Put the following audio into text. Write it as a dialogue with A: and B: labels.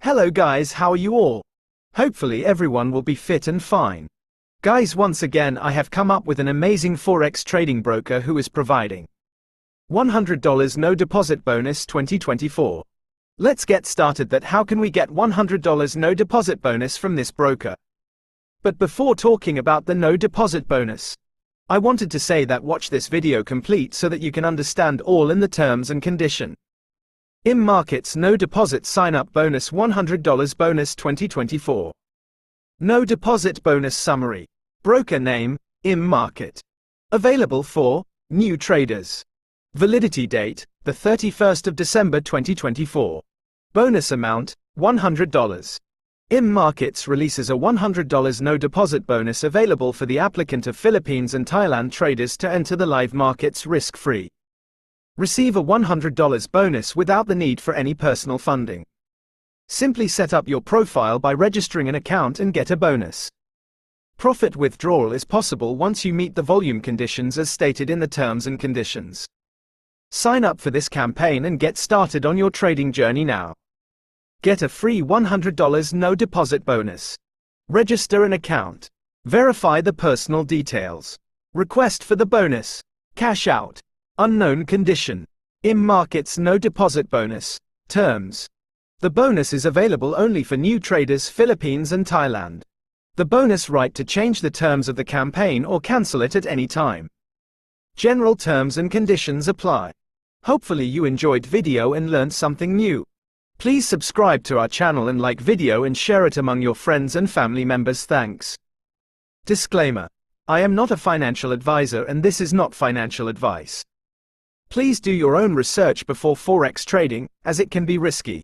A: Hello guys, how are you all? Hopefully everyone will be fit and fine. Guys, once again I have come up with an amazing Forex trading broker who is providing $100 no deposit bonus 2024. Let's get started. How can we get $100 no deposit bonus from this broker? But before talking about the no deposit bonus, I wanted to say that watch this video complete so that you can understand all in the terms and condition. IM Markets No Deposit Sign Up Bonus $100 Bonus 2024. No Deposit Bonus Summary. Broker name, IM Market. Available for new traders. Validity date, the 31st of December 2024. Bonus amount, $100. IM Markets releases a $100 no deposit bonus available for the applicant of Philippines and Thailand traders to enter the live markets risk-free. Receive a $100 bonus without the need for any personal funding. Simply set up your profile by registering an account and get a bonus. Profit withdrawal is possible once you meet the volume conditions as stated in the terms and conditions. Sign up for this campaign and get started on your trading journey now. Get a free $100 no deposit bonus. Register an account. Verify the personal details. Request for the bonus. Cash out. Unknown condition. IM Markets no deposit bonus. Terms. The bonus is available only for new traders Philippines and Thailand. The bonus right to change the terms of the campaign or cancel it at any time. General terms and conditions apply. Hopefully you enjoyed video and learned something new. Please subscribe to our channel and like video and share it among your friends and family members. Thanks. Disclaimer. I am not a financial advisor and this is not financial advice. Please do your own research before Forex trading, as it can be risky.